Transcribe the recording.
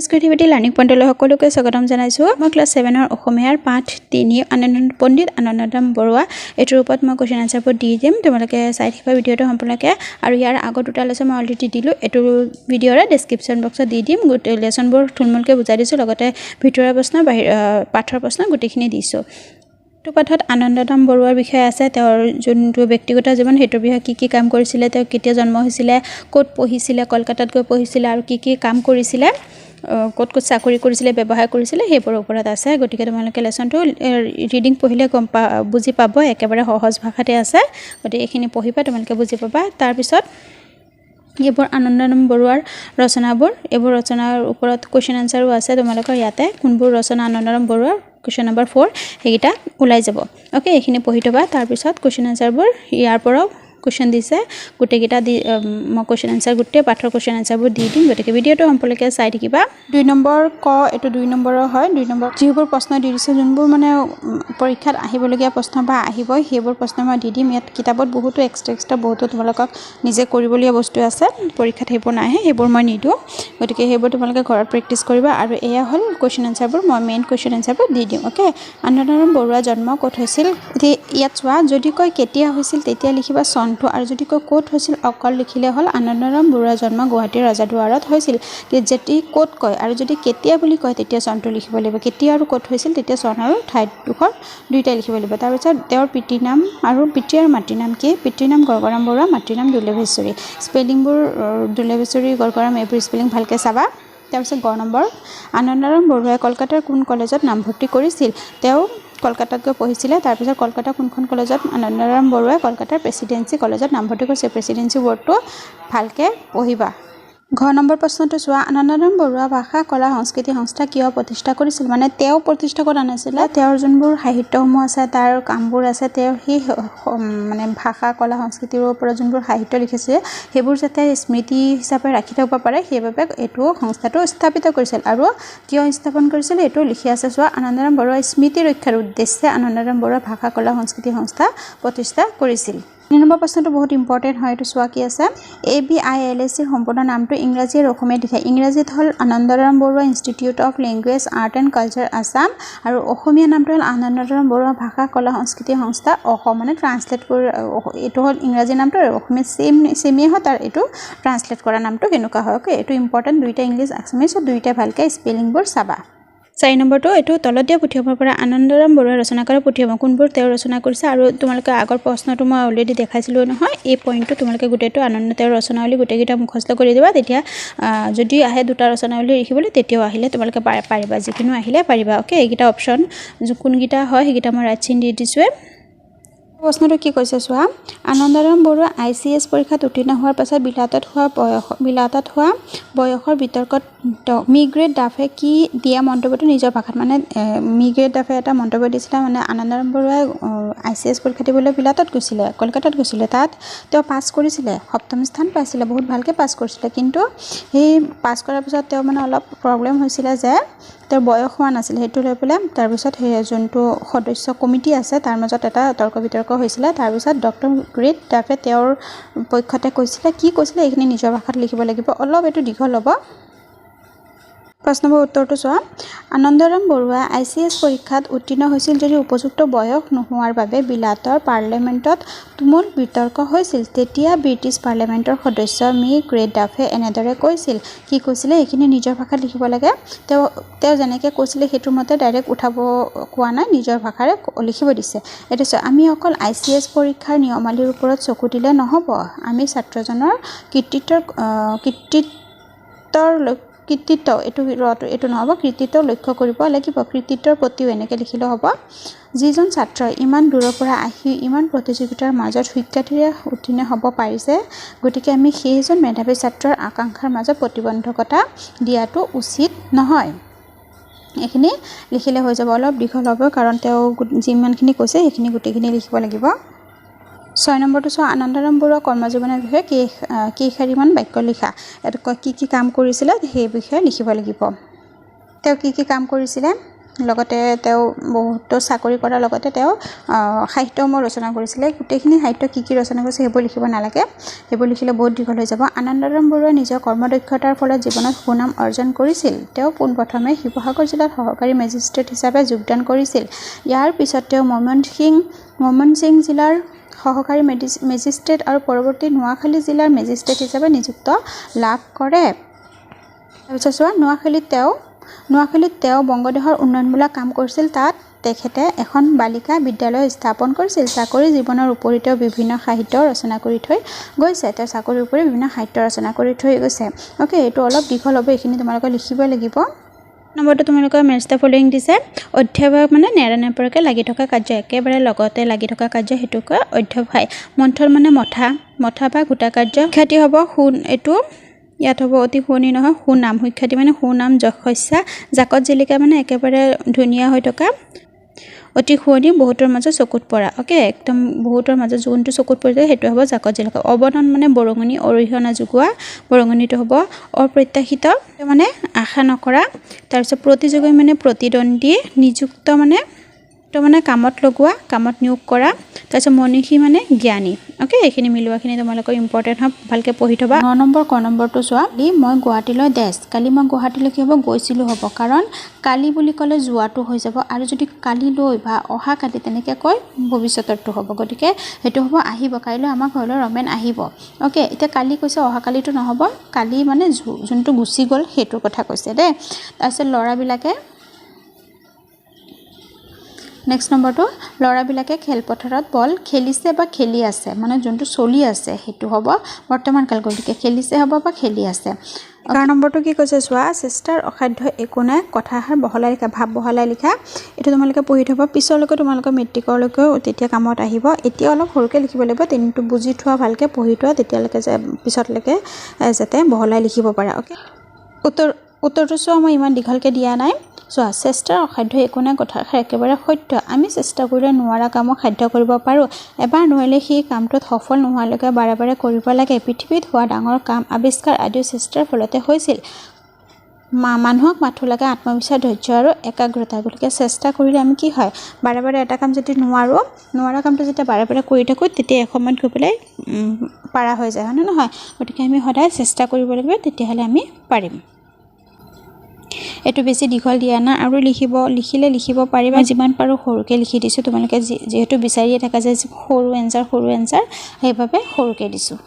Creativity learning পইণ্টলৈ সকলোকে স্বাগতম জনাইছোঁ। মই ক্লাছ 7ৰ অসমীয়াৰ পাঠ 3 পণ্ডিত আনন্দৰাম বৰুৱা এইটোৰ ওপৰত মই কুৱেশ্যন আনচাৰবোৰ দি দিম। তোমালোকে চাই থাকিবা ভিডিঅ'টো সম্পূৰ্ণকৈ। আৰু ইয়াৰ আগৰ দুটা লেচন মই অলৰেডি দিলোঁ। এইটো ভিডিঅ'ৰে ডেছক্ৰিপশ্যন বক্সত দি দিম। গোটেই লেচনবোৰ থুলমূলকৈ বুজাই দিছোঁ, লগতে ভিতৰুৱা প্ৰশ্ন পাঠৰ প্ৰশ্ন গোটেইখিনি দিছোঁ। এইটো পাঠত আনন্দৰাম বৰুৱাৰ বিষয়ে আছে। তেওঁৰ যোনটো ব্যক্তিগত জীৱন সেইটোৰ বিষয়ে কি কাম কৰিছিলে, তেওঁ কেতিয়া জন্ম হৈছিলে, ক'ত পঢ়িছিলে, কলকাতাত গৈ পঢ়িছিলে আৰু কি কাম কৰিছিলে, ক'ত চাকৰি কৰিছিলে, ব্যৱসায় কৰিছিলে, সেইবোৰৰ ওপৰত আছে। গতিকে তোমালোকে লেচনটো ৰিডিং পঢ়িলে বুজি পাব, একেবাৰে সহজ ভাষাতে আছে। গতিকে এইখিনি পঢ়িবা, তোমালোকে বুজি পাবা। তাৰপিছত এইবোৰ আনন্দৰাম বৰুৱাৰ ৰচনাবোৰ, এইবোৰ ৰচনাৰ ওপৰত কুৱেশ্যন আনচাৰো আছে তোমালোকৰ ইয়াতে। কোনবোৰ ৰচনা আনন্দৰাম বৰুৱাৰ, কুৱেশ্যন নম্বৰ 4 সেইকেইটা ওলাই যাব। অ'কে, এইখিনি পঢ়ি থ'বা। তাৰপিছত কুৱেশ্যন আনচাৰবোৰ ইয়াৰ পৰাও কুৱেশ্যন দিছে, গোটেইকেইটা মই কুৱেশ্যন আনচাৰ গোটেই পাঠৰ কুৱেশ্যন আনচাৰবোৰ দি দিম। গতিকে ভিডিঅ'টো সম্পূৰ্ণকৈ চাই থাকিবা। 2 নম্বৰ এইটো 2 নম্বৰৰ হয়। 2 নম্বৰ যিবোৰ প্ৰশ্ন দি দিছে, যোনবোৰ মানে পৰীক্ষাত আহিবলগীয়া প্ৰশ্ন বা আহিবই, সেইবোৰ প্ৰশ্ন মই দি দিম। ইয়াত কিতাপত বহুতো এক্সট্ৰা বহুতো তোমালোকক নিজে কৰিবলগীয়া বস্তু আছে, পৰীক্ষাত সেইবোৰ নাহে, সেইবোৰ মই নিদিওঁ। গতিকে সেইবোৰ তোমালোকে ঘৰত প্ৰেক্টিছ কৰিবা। আৰু এয়া হ'ল কুৱেশ্যন আনচাৰবোৰ, মই মেইন কুৱেশ্যন আনচাৰবোৰ দি দিম। অ'কে, আনন্দৰাম বৰুৱাৰ জন্ম ক'ত হৈছিল, ইয়াত চোৱা। যদি কয় কেতিয়া হৈছিল তেতিয়া লিখিবা চনটো, আৰু যদি কয় ক'ত হৈছিল অকল লিখিলে হ'ল। আনন্দৰাম বৰুৱাৰ জন্ম গুৱাহাটীৰ ৰাজাদুৱাৰত হৈছিল। যদি ক'ত কয় আৰু যদি কেতিয়া বুলি কয় তেতিয়া চনটো লিখিব লাগিব। কেতিয়া আৰু ক'ত হৈছিল তেতিয়া চন আৰু ঠাইডোখৰ দুয়োটাই লিখিব লাগিব। তাৰপিছত তেওঁৰ পিতৃৰ নাম আৰু মাতৃৰ নাম কি? পিতৃৰ নাম গড়গাৰাম বৰুৱা, মাতৃৰ নাম দুলেভেশ্বৰী। স্পেলিংবোৰ দুলেভেশ্বৰী, গড়গাৰাম এইবোৰ স্পেলিং ভালকৈ চাবা। তাৰপিছত গ নম্বৰ, আনন্দৰাম বৰুৱাই কলকাতাৰ কোন কলেজত নামভৰ্তি কৰিছিল? তেওঁ কলকাতাত গৈ পঢ়িছিলে। তাৰপিছত কলকাতাৰ কোনখন কলেজত আনন্দৰাম বৰুৱাই কলকাতাৰ প্ৰেছিডেঞ্চি কলেজত নামভৰ্তি কৰিছে? প্ৰেছিডেঞ্চি ৱৰ্ডটো ভালকৈ পঢ়িবা। ঘ নম্বৰ প্ৰশ্নটো চোৱা। আনন্দৰাম বৰুৱা ভাষা কলা সংস্কৃতি সংস্থা কিয় প্ৰতিষ্ঠা কৰিছিল? মানে তেওঁ প্ৰতিষ্ঠা কৰা নাছিলে, তেওঁৰ যোনবোৰ সাহিত্যসমূহ আছে, তাৰ কামবোৰ আছে, তেওঁ সেই মানে ভাষা কলা সংস্কৃতিৰ ওপৰত যোনবোৰ সাহিত্য লিখিছে সেইবোৰ যাতে স্মৃতি হিচাপে ৰাখি থ'ব পাৰে, সেইবাবে এইটো সংস্থাটো স্থাপিত কৰিছিল। আৰু কিয় স্থাপন কৰিছিল এইটো লিখি আছে চোৱা। আনন্দৰাম বৰুৱাৰ স্মৃতি ৰক্ষাৰ উদ্দেশ্যে আনন্দৰাম বৰুৱা ভাষা কলা সংস্কৃতি সংস্থা প্ৰতিষ্ঠা কৰিছিল। 3 নম্বৰ প্ৰশ্নটো বহুত ইম্পৰ্টেণ্ট হয়, এইটো চোৱা কি আছে। ABILSCৰ সম্পূৰ্ণ নামটো ইংৰাজী আৰু অসমীয়াত লিখা। ইংৰাজীত হ'ল Anandaram Barua institute of language art and culture Assam, আৰু অসমীয়া নামটো হ'ল আনন্দৰাম বৰুৱা ভাষা কলা সংস্কৃতি সংস্থা অসম। মানে ট্ৰান্সলেট কৰি এইটো হ'ল ইংৰাজী নামটো আৰু অসমীয়া ছেমেই হয়, তাৰ এইটো ট্ৰান্সলেট কৰা নামটো কেনেকুৱা হয়। অ'কে, এইটো ইম্পৰ্টেণ্ট, দুইটা ইংলিছ আছামিছ, দুইটা ভালকৈ স্পেলিংবোৰ চাবা। 4 নম্বৰটো, এইটো তলত দিয়া পুথিসমূহৰ পৰা আনন্দৰাম বৰুৱাই ৰচনা কৰা পুথিসমূহ কোনবোৰ তেওঁ ৰচনা কৰিছে? আৰু তোমালোকে আগৰ প্ৰশ্নটো মই অলৰেডি দেখাইছিলোঁ নহয়, এই পইণ্টটো তোমালোকে গোটেইটো তেওঁৰ ৰচনাৱলী গোটেইকেইটা মুখস্থ কৰি দিবা। তেতিয়া যদি আহে দুটা ৰচনাৱলী লিখিবলৈ, তেতিয়াও আহিলে তোমালোকে পাৰিবা, যিকোনো আহিলে পাৰিবা। অ'কে, এইকেইটা অপশ্যন কোনকেইটা হয় সেইকেইটা মই ৰাইট চিন দি দিছোঁৱে। প্ৰশ্নটো কি কৈছে চোৱা। আনন্দৰাম বৰুৱা ICS পৰীক্ষাত উত্তীৰ্ণ হোৱাৰ পাছত বিলাতত হোৱা বয়সৰ বিতৰ্কত মিগ্ৰেট ডাফে কি দিয়া মন্তব্যটো নিজৰ ভাষাত, মানে মিগ্ৰেট ডাফে এটা মন্তব্য দিছিলে। মানে আনন্দৰাম বৰুৱাই ICS পৰীক্ষা দিবলৈ বিলাতত গৈছিলে, কলকাতাত গৈছিলে। তাত তেওঁ পাছ কৰিছিলে, 7ম স্থান পাইছিলে, বহুত ভালকৈ পাছ কৰিছিলে। কিন্তু সেই পাছ কৰাৰ পিছত তেওঁ মানে অলপ প্ৰব্লেম হৈছিলে যে তেওঁৰ বয়স হোৱা নাছিলে, সেইটো লৈ পেলাই তাৰপিছত সেই যোনটো সদস্য কমিটি আছে তাৰ মাজত এটা তৰ্ক বিতৰ্ক হৈছিলে। তাৰপিছত ডক্টৰ গ্ৰেট ডাফে তেওঁৰ পক্ষতে কৈছিলে, কি কৈছিলে এইখিনি নিজৰ ভাষাত লিখিব লাগিব, অলপ এইটো দীঘল হ'ব। প্ৰশ্নবোৰ উত্তৰটো চোৱা। আনন্দৰাম বৰুৱা ICS পৰীক্ষাত উত্তীৰ্ণ হৈছিল যদি উপযুক্ত বয়স নোহোৱাৰ বাবে বিলাতৰ পাৰ্লিয়ামেণ্টত তুমুল বিতৰ্ক হৈছিল। তেতিয়া ব্ৰিটিছ পাৰ্লিয়ামেণ্টৰ সদস্য গ্ৰেট ডাফে এনেদৰে কৈছিল। কি কৈছিলে এইখিনি নিজৰ ভাষাত লিখিব লাগে। তেওঁ যেনেকৈ কৈছিলে সেইটোৰ মতে ডাইৰেক্ট উঠাব কোৱা নাই, নিজৰ ভাষাৰে লিখিব দিছে। এইটো চোৱা। আমি অকল ICS পৰীক্ষাৰ নিয়মাৱলীৰ ওপৰত চকু দিলে নহ'ব, আমি ছাত্ৰজনৰ এইটো নহ'ব, কৃতিত্ব লক্ষ্য কৰিব লাগিব। কৃতিত্বৰ প্ৰতিও এনেকৈ লিখিলেও হ'ব। যিজন ছাত্ৰই ইমান দূৰৰ পৰা আহি ইমান প্ৰতিযোগিতাৰ মাজত সুখ্যাতিৰে উত্তীৰ্ণ হ'ব পাৰিছে, গতিকে আমি সেইজন মেধাৱী ছাত্ৰৰ আকাংক্ষাৰ মাজত প্ৰতিবন্ধকতা দিয়াটো উচিত নহয়। এইখিনি লিখিলে হৈ যাব। অলপ দীঘল হ'ব কাৰণ তেওঁ যিমানখিনি কৈছে সেইখিনি গোটেইখিনি লিখিব লাগিব। 6 নম্বৰটো চোৱা। আনন্দৰাম বৰুৱা কৰ্মজীৱনৰ বিষয়ে কেইশাৰীমান বাক্য লিখা। কি কাম কৰিছিলে সেই বিষয়ে লিখিব লাগিব। তেওঁ কি কাম কৰিছিলে লগতে তেওঁ বহুতো চাকৰি কৰাৰ লগতে তেওঁ সাহিত্যসমূহ ৰচনা কৰিছিলে গোটেইখিনি সাহিত্য কি ৰচনা কৰিছে সেইবোৰ লিখিব নালাগে সেইবোৰ লিখিলে বহুত দীঘল হৈ যাব আনন্দৰাম বৰুৱাই নিজৰ কৰ্মদক্ষতাৰ ফলত জীৱনত সুনাম অৰ্জন কৰিছিল তেওঁ পোনপ্ৰথমে শিৱসাগৰ জিলাত সহকাৰী মেজিষ্ট্ৰেট হিচাপে যোগদান কৰিছিল ইয়াৰ পিছত তেওঁ ময়মনসিংহ জিলাৰ সহকাৰী মেজিষ্ট্ৰেট আৰু পৰৱৰ্তী নোয়াখালী জিলাৰ মেজিষ্ট্ৰেট হিচাপে নিযুক্ত লাভ কৰে তাৰপিছত চোৱা নোয়াখালীত তেওঁ বংগদেশৰ উন্নয়নমূলক কাম কৰিছিল তাত তেখেতে এখন বালিকা বিদ্যালয় স্থাপন কৰিছিল চাকৰি জীৱনৰ উপৰি তেওঁ বিভিন্ন সাহিত্য ৰচনা কৰি থৈ গৈছে তেওঁ চাকৰিৰ উপৰি বিভিন্ন সাহিত্য ৰচনা কৰি থৈ গৈছে ওকে এইটো অলপ দীঘল হ'ব এইখিনি তোমালোকে লিখিব লাগিব নম্বৰটো তোমালোকৰ মেচ দ্য ফলোইং দিছে অধ্যায়ভাগ মানে নেৰানেপেৰাকৈ লাগি থকা কাৰ্য একেবাৰে লগতে লাগি থকা কাৰ্য সেইটো কয় অধ্যায় মন্থন মানে মথা বা ঘোটা কাৰ্য খ্যাতি হ'ব এইটো ইয়াত হ'ব অতি শুৱনি নহয় সুনাম সুখ্যাতি মানে সুনাম যশস্যা জাকত জিলিকা মানে একেবাৰে ধুনীয়া হৈ থকা অতি শুৱনি বহুতৰ মাজত চকুত পৰা ওকে একদম বহুতৰ মাজত যোনটো চকুত পৰিছে সেইটো হ'ব জাকত জিলিকা অৱদান মানে বৰঙণি অৰিহণা যোগোৱা বৰঙণিটো হ'ব অপ্ৰত্যাশিত মানে আশা নকৰা তাৰপিছত প্ৰতিযোগী মানে প্ৰতিদ্বন্দ্বী নিযুক্ত মানে কামত লগোৱা কামত নিয়োগ কৰা তাৰপিছত মনীষী মানে জ্ঞানী ওকে এইখিনি মিলোৱাখিনি তোমালোকৰ ইম্পৰ্টেণ্ট হয় ভালকৈ পঢ়ি থবা 9 নম্বৰ ক নম্বৰটো চোৱা মই গুৱাহাটীলৈ কালি মই গুৱাহাটীলৈ কি হ'ব গৈছিলোঁ হ'ব কাৰণ কালি বুলি ক'লে যোৱাটো হৈ যাব আৰু যদি কালিলৈ বা অহা কালি তেনেকৈ কৈ ভৱিষ্যতৰটো হ'ব গতিকে সেইটো হ'ব আহিব কাইলৈ আমাৰ ঘৰলৈ ৰমেন আহিব ওকে এতিয়া কালি কৈছে অহা কালিটো নহ'ব কালি মানে যোনটো গুচি গ'ল সেইটোৰ কথা কৈছে দেই তাৰপিছত ল'ৰাবিলাকে নেক্সট নম্বৰটো ল'ৰাবিলাকে খেলপথাৰত বল খেলিছে বা খেলি আছে মানে যোনটো চলি আছে সেইটো হ'ব বৰ্তমান কাল গতিকে খেলিছে হ'ব বা খেলি আছে 11 নম্বৰটো কি কৈছে চোৱা চেষ্টাৰ অসাধ্য একো নাই কথাষাৰ বহলাই লিখা ভাৱ বহলাই লিখা এইটো তোমালোকে পঢ়ি থবা পিছলৈকে তোমালোকৰ মেট্ৰিকলৈকে তেতিয়া কামত আহিব এতিয়া অলপ সৰুকৈ লিখিব লাগিব কিন্তু বুজি থোৱা ভালকৈ পঢ়ি থোৱা তেতিয়ালৈকে পিছলৈকে যাতে বহলাই লিখিব পাৰা ওকে উত্তৰটো চোৱা মই ইমান দীঘলকৈ দিয়া নাই চোৱা চেষ্টাৰ অসাধ্য একো নাই কথাষাৰ একেবাৰে সত্য আমি চেষ্টা কৰিলে নোৱাৰা কামক সাধ্য কৰিব পাৰোঁ এবাৰ নোৱাৰিলে সেই কামটোত সফল নোহোৱালৈকে বাৰে বাৰে কৰিব লাগে পৃথিৱীত হোৱা ডাঙৰ কাম আৱিষ্কাৰ আদিও চেষ্টাৰ ফলতে হৈছিল মানুহক মাথো লাগে আত্মবিশ্বাস ধৈৰ্য আৰু একাগ্ৰতা গতিকে চেষ্টা কৰিলে আমি কি হয় বাৰে বাৰে এটা কাম যদি নোৱাৰা কামটো যেতিয়া বাৰে বাৰে কৰি থাকোঁ তেতিয়া এসময়ত গৈ পেলাই পাৰা হৈ যায় হয়নে নহয় গতিকে আমি সদায় চেষ্টা কৰিব লাগিব তেতিয়াহ'লে আমি পাৰিম এইটো বেছি দীঘল দিয়া না আৰু লিখিলে লিখিব পাৰিবা যিমান পাৰোঁ সৰুকৈ লিখি দিছোঁ তোমালোকে যিহেতু বিচাৰিয়ে থাকা যে সৰু এনচাৰ সেইবাবে সৰুকৈ দিছোঁ